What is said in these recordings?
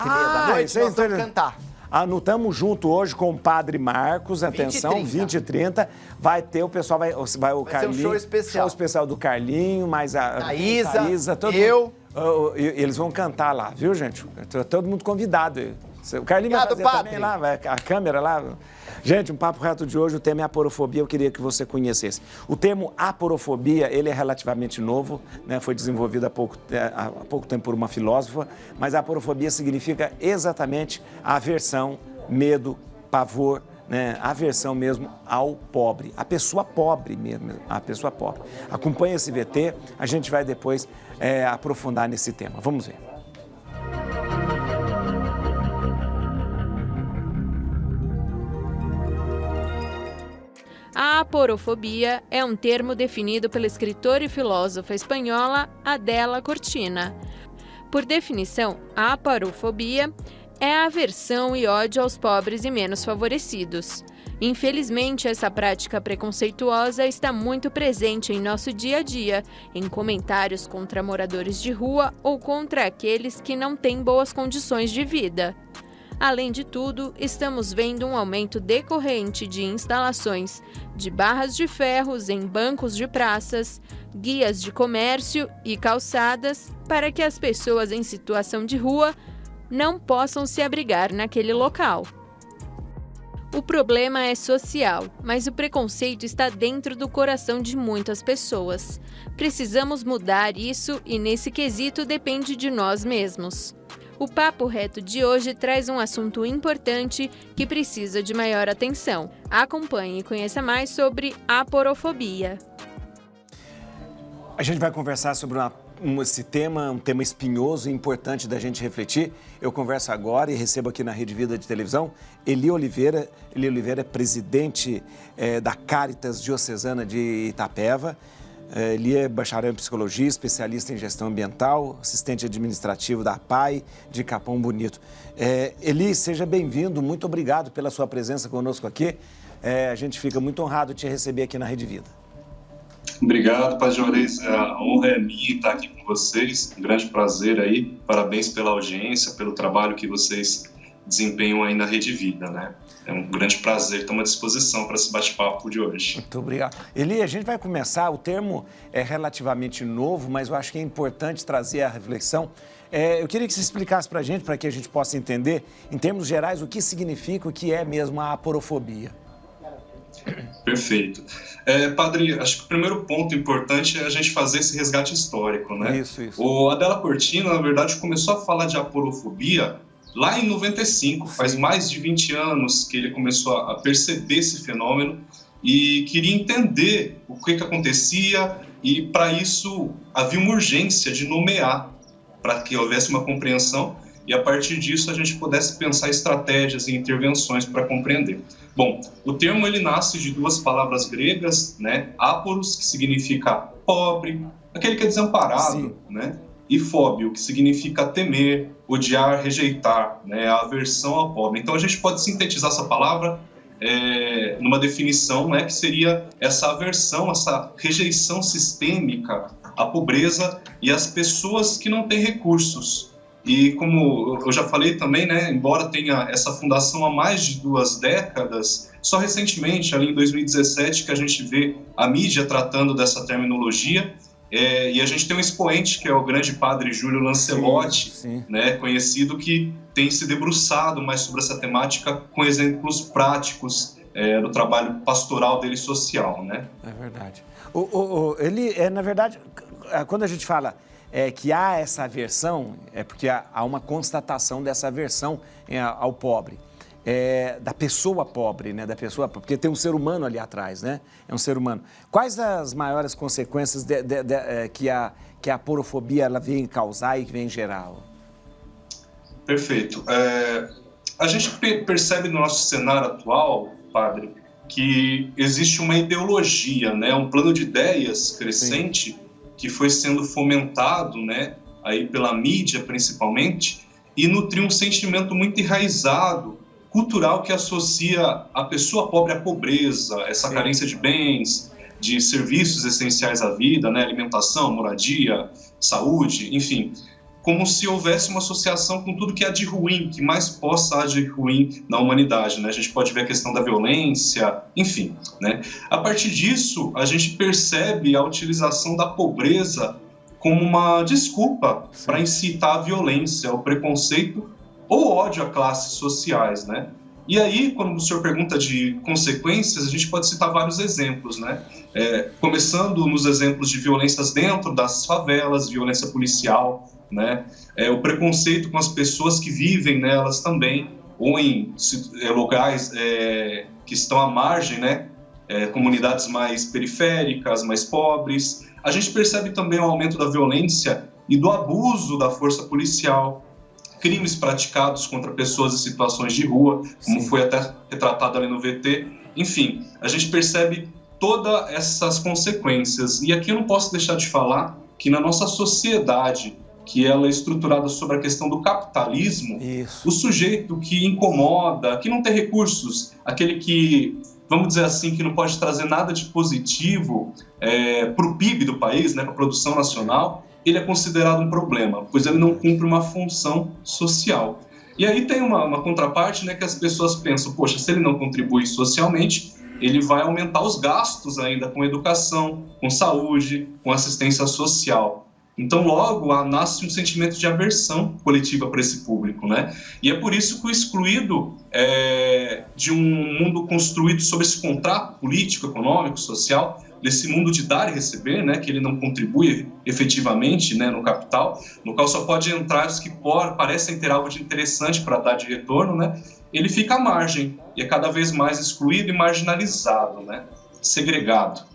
da noite, isso é nós vamos cantar. Anotamos junto hoje com o Padre Marcos, atenção, 20 e 30. Vai ter, o pessoal vai o Carlinho. Ser um show especial. Show especial do Carlinho, mais a Thaísa, todo eu. mundo, eles vão cantar lá, viu, gente? Todo mundo convidado. O Carlinho vai fazer padre. também lá, a câmera lá. Gente, um papo reto de hoje, o tema é aporofobia, eu queria que você conhecesse. O termo aporofobia, ele é relativamente novo, né? Foi desenvolvido há pouco tempo por uma filósofa, mas a aporofobia significa exatamente aversão, medo, pavor, né? Aversão mesmo ao pobre, a pessoa pobre mesmo, a pessoa pobre. Acompanhe esse VT, a gente vai depois aprofundar nesse tema. Vamos ver. A aporofobia é um termo definido pela escritora e filósofa espanhola Adela Cortina. Por definição, a aporofobia é a aversão e ódio aos pobres e menos favorecidos. Infelizmente, essa prática preconceituosa está muito presente em nosso dia a dia, em comentários contra moradores de rua ou contra aqueles que não têm boas condições de vida. Além de tudo, estamos vendo um aumento decorrente de instalações de barras de ferros em bancos de praças, guias de comércio e calçadas para que as pessoas em situação de rua não possam se abrigar naquele local. O problema é social, mas o preconceito está dentro do coração de muitas pessoas. Precisamos mudar isso e nesse quesito depende de nós mesmos. O Papo Reto de hoje traz um assunto importante que precisa de maior atenção. Acompanhe e conheça mais sobre aporofobia. A gente vai conversar sobre esse tema, um tema espinhoso e importante da gente refletir. Eu converso agora e recebo aqui na Rede Vida de Televisão Eli Oliveira. Eli Oliveira é presidente da Caritas Diocesana de Itapeva. Ele é bacharel em psicologia, especialista em gestão ambiental, assistente administrativo da APAI de Capão Bonito. Eli, seja bem-vindo, muito obrigado pela sua presença conosco aqui. A gente fica muito honrado de te receber aqui na Rede Vida. Obrigado, Padre Juarez. A honra é minha estar aqui com vocês. Um grande prazer aí. Parabéns pela audiência, pelo trabalho que vocês desempenham aí na Rede Vida, né? É um grande prazer, estamos à disposição para esse bate-papo de hoje. Muito obrigado. Eli, a gente vai começar, o termo é relativamente novo, mas eu acho que é importante trazer a reflexão. Eu queria que você explicasse para que a gente possa entender, em termos gerais, o que significa, o que é mesmo a aporofobia. Perfeito. Padre, acho que o primeiro ponto importante é a gente fazer esse resgate histórico, né? Isso. O Adela Cortina, na verdade, começou a falar de aporofobia lá em 95, faz mais de 20 anos que ele começou a perceber esse fenômeno e queria entender o que acontecia e, para isso, havia uma urgência de nomear para que houvesse uma compreensão e, a partir disso, a gente pudesse pensar estratégias e intervenções para compreender. Bom, o termo ele nasce de duas palavras gregas, né? Aporos, que significa pobre, aquele que é desamparado, né? E fóbio, que significa temer, odiar, rejeitar, né? A aversão ao pobre. Então, a gente pode sintetizar essa palavra numa definição, né? Que seria essa aversão, essa rejeição sistêmica à pobreza e às pessoas que não têm recursos. E como eu já falei também, né, embora tenha essa fundação há mais de 2 décadas, só recentemente, ali em 2017, que a gente vê a mídia tratando dessa terminologia, e a gente tem um expoente, que é o grande padre Júlio Lancelotti, né, conhecido, que tem se debruçado mais sobre essa temática com exemplos práticos do trabalho pastoral dele social, né? É verdade. Ele, na verdade, quando a gente fala que há essa aversão, é porque há uma constatação dessa aversão ao pobre. Da pessoa pobre, né? Porque tem um ser humano ali atrás, né? É um ser humano. Quais as maiores consequências que a aporofobia ela vem causar e que vem gerar? Perfeito. A gente percebe no nosso cenário atual, padre, que existe uma ideologia, né? Um plano de ideias crescente que foi sendo fomentado, né? Aí pela mídia principalmente, e nutria um sentimento muito enraizado cultural que associa a pessoa pobre à pobreza, essa carência de bens, de serviços essenciais à vida, né, alimentação, moradia, saúde, enfim. como se houvesse uma associação com tudo que há de ruim, que mais possa há de ruim na humanidade, né? A gente pode ver a questão da violência, enfim, né? A partir disso, a gente percebe a utilização da pobreza como uma desculpa para incitar a violência, o preconceito ou ódio a classes sociais, né? E aí, quando o senhor pergunta de consequências, a gente pode citar vários exemplos, né? Começando nos exemplos de violências dentro das favelas, violência policial, né? O preconceito com as pessoas que vivem nelas também, ou em locais que estão à margem, né? Comunidades mais periféricas, mais pobres. A gente percebe também o aumento da violência e do abuso da força policial, crimes praticados contra pessoas em situações de rua, como foi até retratado ali no VT. Enfim, a gente percebe todas essas consequências. E aqui eu não posso deixar de falar que na nossa sociedade, que ela é estruturada sobre a questão do capitalismo, o sujeito que incomoda, que não tem recursos, aquele que, vamos dizer assim, que não pode trazer nada de positivo para o PIB do país, né, para a produção nacional, ele é considerado um problema, pois ele não cumpre uma função social. E aí tem uma contraparte, né, que as pessoas pensam, poxa, se ele não contribui socialmente, ele vai aumentar os gastos ainda com educação, com saúde, com assistência social. Então, logo, nasce um sentimento de aversão coletiva para esse público, né? E é por isso que o excluído de um mundo construído sobre esse contrato político, econômico, social, desse mundo de dar e receber, né, que ele não contribui efetivamente, né, no capital, no qual só pode entrar os que parecem ter algo de interessante para dar de retorno, né, ele fica à margem e é cada vez mais excluído e marginalizado, né, segregado.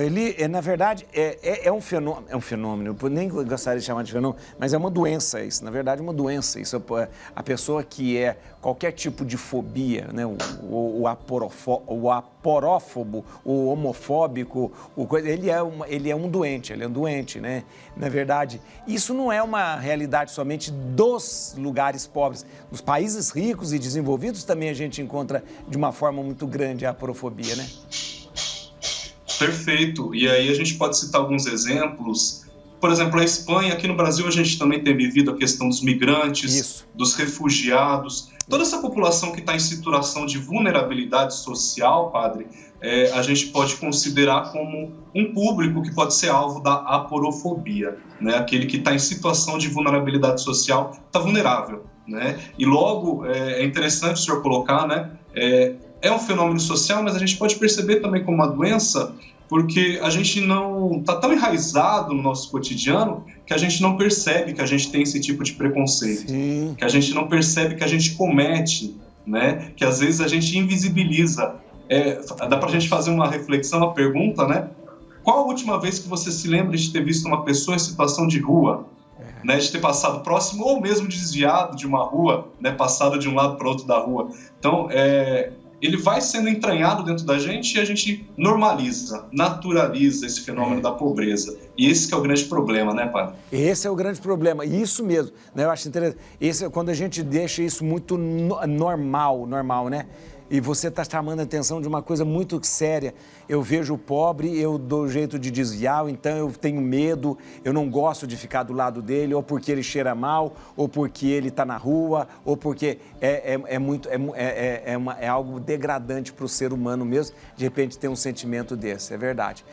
Ele, na verdade, é um fenômeno, eu nem gostaria de chamar de fenômeno, mas é uma doença isso, na verdade é uma doença. Isso, a pessoa que é qualquer tipo de fobia, né, o aporófobo, o homofóbico, ele é um doente, né? Na verdade, isso não é uma realidade somente dos lugares pobres. Nos países ricos e desenvolvidos também a gente encontra de uma forma muito grande a aporofobia, né? Perfeito. E aí a gente pode citar alguns exemplos. Por exemplo, a Espanha, aqui no Brasil a gente também tem vivido a questão dos migrantes, dos refugiados. Toda essa população que está em situação de vulnerabilidade social, padre, a gente pode considerar como um público que pode ser alvo da aporofobia, né? Aquele que está em situação de vulnerabilidade social está vulnerável, né? E logo, é interessante o senhor colocar, né? É um fenômeno social, mas a gente pode perceber também como uma doença, porque a gente não está tão enraizado no nosso cotidiano que a gente não percebe que a gente tem esse tipo de preconceito, que a gente não percebe que a gente comete, né? Que às vezes a gente invisibiliza. Dá para a gente fazer uma reflexão, uma pergunta, né? Qual a última vez que você se lembra de ter visto uma pessoa em situação de rua? Né, de ter passado próximo ou mesmo desviado de uma rua, né, passado de um lado para outro da rua. Então, ele vai sendo entranhado dentro da gente e a gente normaliza, naturaliza esse fenômeno da pobreza. E esse que é o grande problema, né, padre? Esse é o grande problema, isso mesmo, né? Eu acho interessante. Quando a gente deixa isso muito normal, né? E você está chamando a atenção de uma coisa muito séria. Eu vejo o pobre, eu dou jeito de desviar, então eu tenho medo, eu não gosto de ficar do lado dele, ou porque ele cheira mal, ou porque ele está na rua, ou porque é algo degradante para o ser humano mesmo, de repente ter um sentimento desse, é verdade.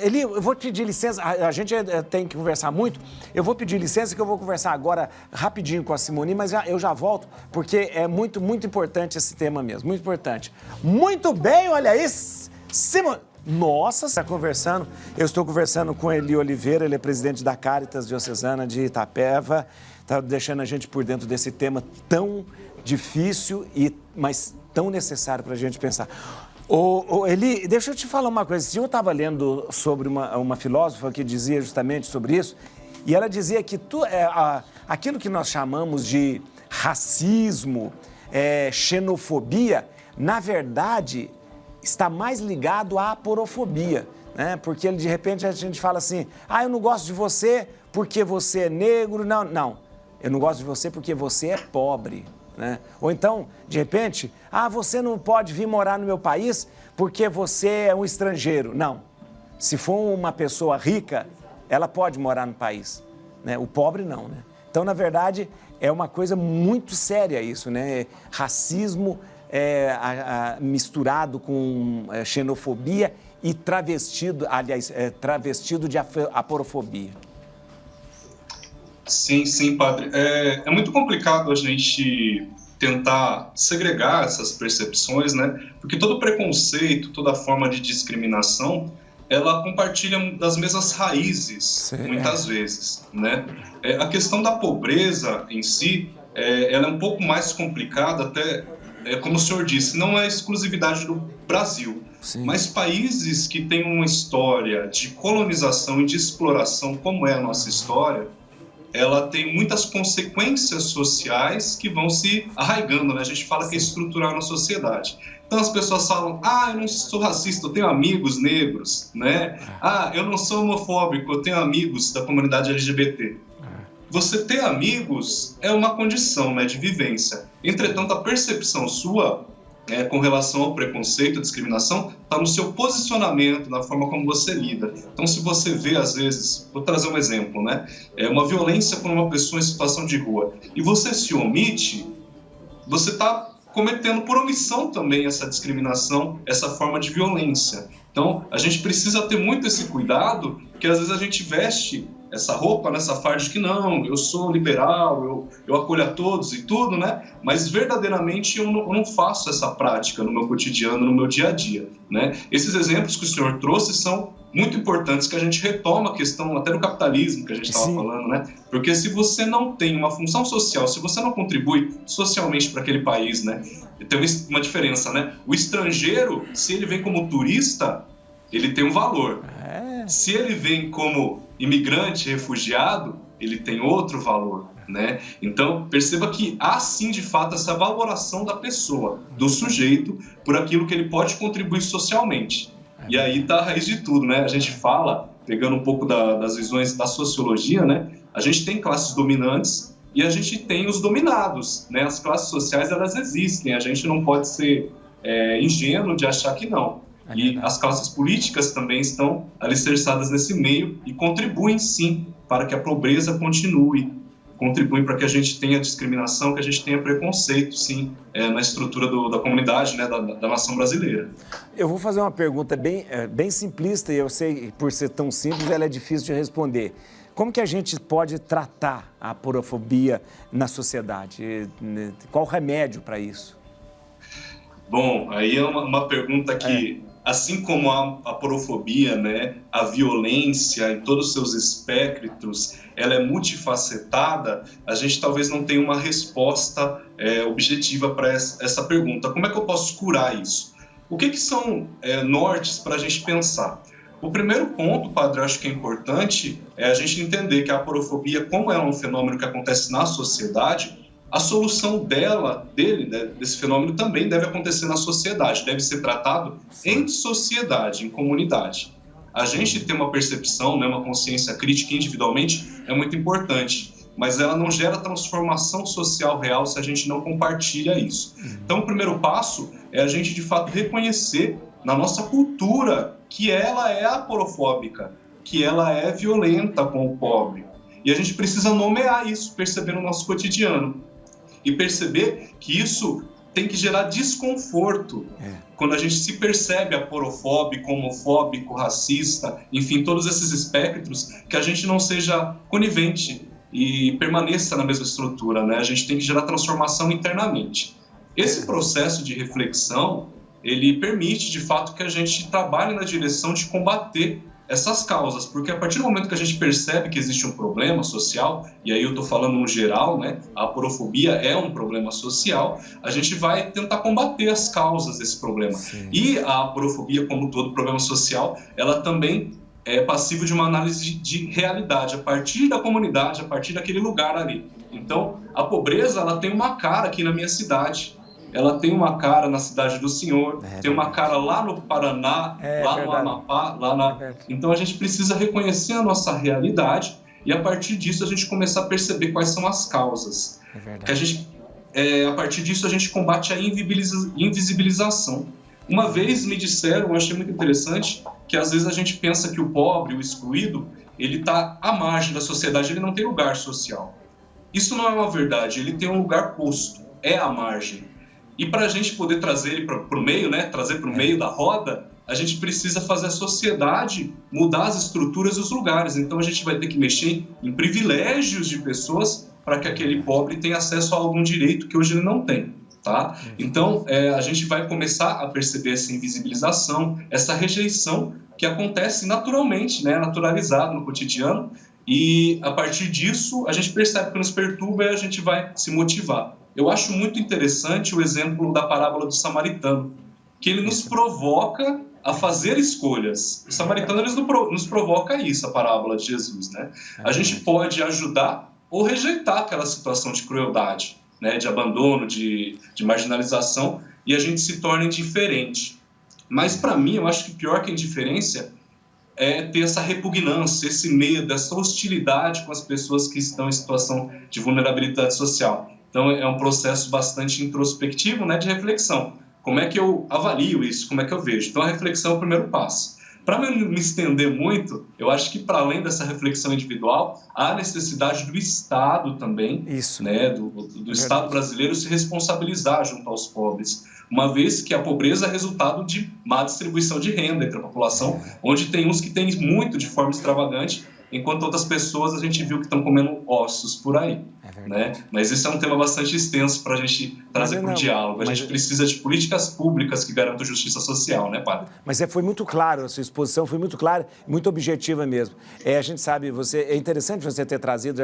Eli, eu vou pedir licença, a gente tem que conversar muito, eu vou pedir licença que eu vou conversar agora rapidinho com a Simone, mas eu já volto, porque é muito, muito importante esse tema mesmo, muito importante. Muito bem, olha isso! Simone, nossa, está conversando. Eu estou conversando com Eli Oliveira, ele é presidente da Caritas Diocesana de Itapeva, está deixando a gente por dentro desse tema tão difícil, mas tão necessário para a gente pensar. Eli, deixa eu te falar uma coisa. Eu estava lendo sobre uma filósofa que dizia justamente sobre isso, e ela dizia que aquilo que nós chamamos de racismo, xenofobia, na verdade, está mais ligado à aporofobia, né? Porque de repente a gente fala assim, eu não gosto de você porque você é negro, não, eu não gosto de você porque você é pobre, né? Ou então, de repente, você não pode vir morar no meu país porque você é um estrangeiro, não. Se for uma pessoa rica, ela pode morar no país. né? O pobre não, né? Então, na verdade, é uma coisa muito séria isso, né? Racismo misturado com xenofobia e travestido, aliás, travestido de aporofobia. Sim, padre. É muito complicado a gente tentar segregar essas percepções, né? Porque todo preconceito, toda forma de discriminação, ela compartilha das mesmas raízes, muitas vezes, né? A questão da pobreza em si, ela é um pouco mais complicada, até, como o senhor disse, não é exclusividade do Brasil. Sim. Mas países que têm uma história de colonização e de exploração, como é a nossa história, ela tem muitas consequências sociais que vão se arraigando, né? A gente fala que é estrutural na sociedade. Então as pessoas falam, eu não sou racista, eu tenho amigos negros, né? Eu não sou homofóbico, eu tenho amigos da comunidade LGBT. Você ter amigos é uma condição, né, de vivência. Entretanto, a percepção sua com relação ao preconceito, à discriminação, está no seu posicionamento, na forma como você lida. Então, se você vê, às vezes, vou trazer um exemplo, né? Uma violência por uma pessoa em situação de rua, e você se omite, você está cometendo por omissão também essa discriminação, essa forma de violência. Então, a gente precisa ter muito esse cuidado, que às vezes a gente veste essa roupa, nessa farda de que não, eu sou liberal, eu acolho a todos e tudo, né? Mas verdadeiramente eu não faço essa prática no meu cotidiano, no meu dia a dia, né? Esses exemplos que o senhor trouxe são muito importantes, que a gente retoma a questão até do capitalismo que a gente estava falando, né? Porque se você não tem uma função social, se você não contribui socialmente para aquele país, né? Tem uma diferença, né? O estrangeiro, se ele vem como turista, ele tem um valor. Se ele vem como imigrante, refugiado, ele tem outro valor, né? Então, perceba que há sim, de fato, essa valoração da pessoa, do sujeito, por aquilo que ele pode contribuir socialmente. E aí está a raiz de tudo, né? A gente fala, pegando um pouco das visões da sociologia, né? A gente tem classes dominantes e a gente tem os dominados, né? As classes sociais, elas existem, a gente não pode ser ingênuo de achar que não. E as classes políticas também estão alicerçadas nesse meio e contribuem, sim, para que a pobreza continue, contribuem para que a gente tenha discriminação, que a gente tenha preconceito, sim, na estrutura da comunidade, né, da nação brasileira. Eu vou fazer uma pergunta bem simplista, e eu sei, por ser tão simples, ela é difícil de responder. Como que a gente pode tratar a aporofobia na sociedade? Qual o remédio para isso? Bom, aí é uma pergunta que... Assim como a aporofobia, né, a violência em todos os seus espectros, ela é multifacetada, a gente talvez não tenha uma resposta objetiva para essa pergunta. Como é que eu posso curar isso? O que são nortes para a gente pensar? O primeiro ponto, padre, eu acho que é importante, é a gente entender que a aporofobia, como é um fenômeno que acontece na sociedade, a solução desse fenômeno também deve acontecer na sociedade, deve ser tratado em sociedade, em comunidade. A gente ter uma percepção, né, uma consciência crítica individualmente é muito importante, mas ela não gera transformação social real se a gente não compartilha isso. Então, o primeiro passo é a gente, de fato, reconhecer na nossa cultura que ela é aporofóbica, que ela é violenta com o pobre. E a gente precisa nomear isso, perceber no nosso cotidiano. E perceber que isso tem que gerar desconforto quando a gente se percebe aporofóbico, homofóbico, racista, enfim, todos esses espectros, que a gente não seja conivente e permaneça na mesma estrutura, né? A gente tem que gerar transformação internamente. Esse processo de reflexão, ele permite, de fato, que a gente trabalhe na direção de combater essas causas, porque a partir do momento que a gente percebe que existe um problema social, e aí eu estou falando no geral, né, a aporofobia é um problema social, a gente vai tentar combater as causas desse problema. Sim. E a aporofobia, como todo problema social, ela também é passível de uma análise de realidade, a partir da comunidade, a partir daquele lugar ali. Então, a pobreza, ela tem uma cara aqui na minha cidade, ela tem uma cara na cidade do senhor, tem uma cara lá no Paraná, no Amapá, Então a gente precisa reconhecer a nossa realidade e a partir disso a gente começar a perceber quais são as causas. Que a partir disso a gente combate a invisibilização. Uma vez me disseram, eu achei muito interessante, que às vezes a gente pensa que o pobre, o excluído, ele está à margem da sociedade, ele não tem lugar social. Isso não é uma verdade, ele tem um lugar posto, é a margem. E para a gente poder trazer ele para o meio, né, trazer para o meio da roda, a gente precisa fazer a sociedade mudar as estruturas e os lugares. Então a gente vai ter que mexer em privilégios de pessoas para que aquele pobre tenha acesso a algum direito que hoje ele não tem. Tá? Então, a gente vai começar a perceber essa invisibilização, essa rejeição que acontece naturalmente, né, naturalizado no cotidiano, e a partir disso a gente percebe que nos perturba e a gente vai se motivar. Eu acho muito interessante o exemplo da parábola do samaritano, que ele nos provoca a fazer escolhas. O samaritano nos provoca isso, a parábola de Jesus, né? A gente pode ajudar ou rejeitar aquela situação de crueldade, né, de abandono, de marginalização, e a gente se torna indiferente. Mas, para mim, eu acho que pior que a indiferença é ter essa repugnância, esse medo, essa hostilidade com as pessoas que estão em situação de vulnerabilidade social. Então, é um processo bastante introspectivo, né, de reflexão. Como é que eu avalio isso? Como é que eu vejo? Então, a reflexão é o primeiro passo. Para não me estender muito, eu acho que para além dessa reflexão individual, há necessidade do Estado também, né, do Estado brasileiro se responsabilizar junto aos pobres, uma vez que a pobreza é resultado de má distribuição de renda entre a população, onde tem uns que têm muito de forma extravagante, enquanto outras pessoas a gente viu que estão comendo ossos por aí. Né? Mas esse é um tema bastante extenso para a gente trazer para o diálogo. A gente precisa de políticas públicas que garantam justiça social, né, padre? Mas foi muito claro, a sua exposição foi muito clara, muito objetiva mesmo. A gente sabe, é interessante você ter trazido,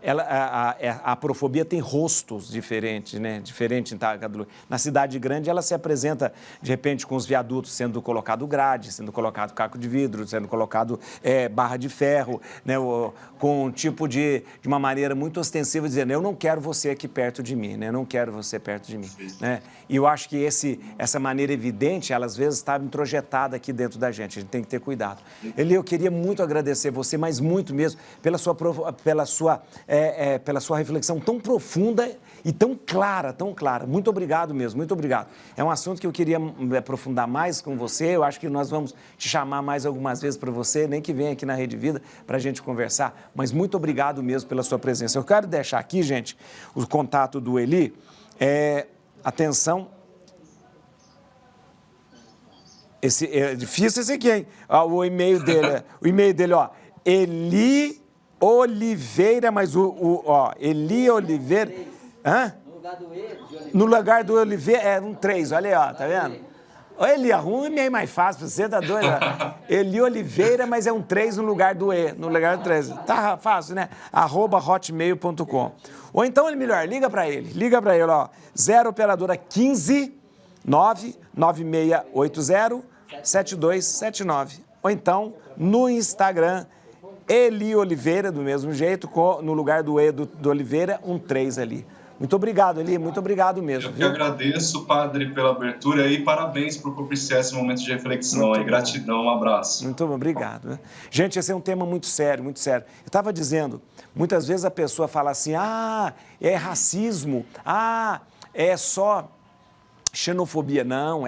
a aporofobia tem rostos diferentes, né? Diferente em Tancredo. Na cidade grande, ela se apresenta, de repente, com os viadutos sendo colocado grade, sendo colocado caco de vidro, sendo colocado barra de ferro, né? Com um tipo de uma maneira muito ostensiva, dizendo, eu não quero você aqui perto de mim, né? Eu não quero você perto de mim, né? E eu acho que essa maneira evidente, ela às vezes está introjetada aqui dentro da gente, a gente tem que ter cuidado. Eli, eu queria muito agradecer você, mas muito mesmo, pela sua reflexão tão profunda e tão clara. Muito obrigado mesmo, muito obrigado. É um assunto que eu queria aprofundar mais com você, eu acho que nós vamos te chamar mais algumas vezes para você, nem que venha aqui na Rede Vida para a gente conversar, mas muito obrigado mesmo pela sua presença. Eu quero deixar aqui, gente, o contato do Eli. Atenção, é difícil esse aqui, hein? O e-mail dele, ó, Eli Oliveira, mas Eli Oliveira, hã? No lugar do Oliveira, é um 3, olha aí, ó, tá vendo? Eli, arruma um e-mail mais fácil pra você, tá doido? Eli Oliveira, mas é um 3 no lugar do E, no lugar do 3. Tá fácil, né? @hotmail.com. Ou então, melhor, liga pra ele, ó, 0 operadora 15 99680 7279. Ou então, no Instagram, Eli Oliveira, do mesmo jeito, no lugar do E do Oliveira, um 3 ali. Muito obrigado, Eli, muito obrigado mesmo. Eu que agradeço, padre, pela abertura e parabéns por propiciar esse momento de reflexão. Gratidão, um abraço. Muito obrigado. Né? Gente, esse é um tema muito sério, muito sério. Eu estava dizendo, muitas vezes a pessoa fala assim, é racismo, é só xenofobia. Não,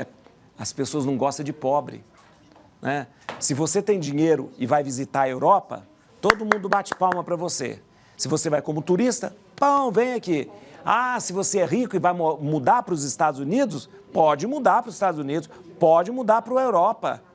as pessoas não gostam de pobre. Né? Se você tem dinheiro e vai visitar a Europa, todo mundo bate palma para você. Se você vai como turista, vem aqui. Se você é rico e vai mudar para os Estados Unidos, pode mudar para os Estados Unidos, pode mudar para a Europa.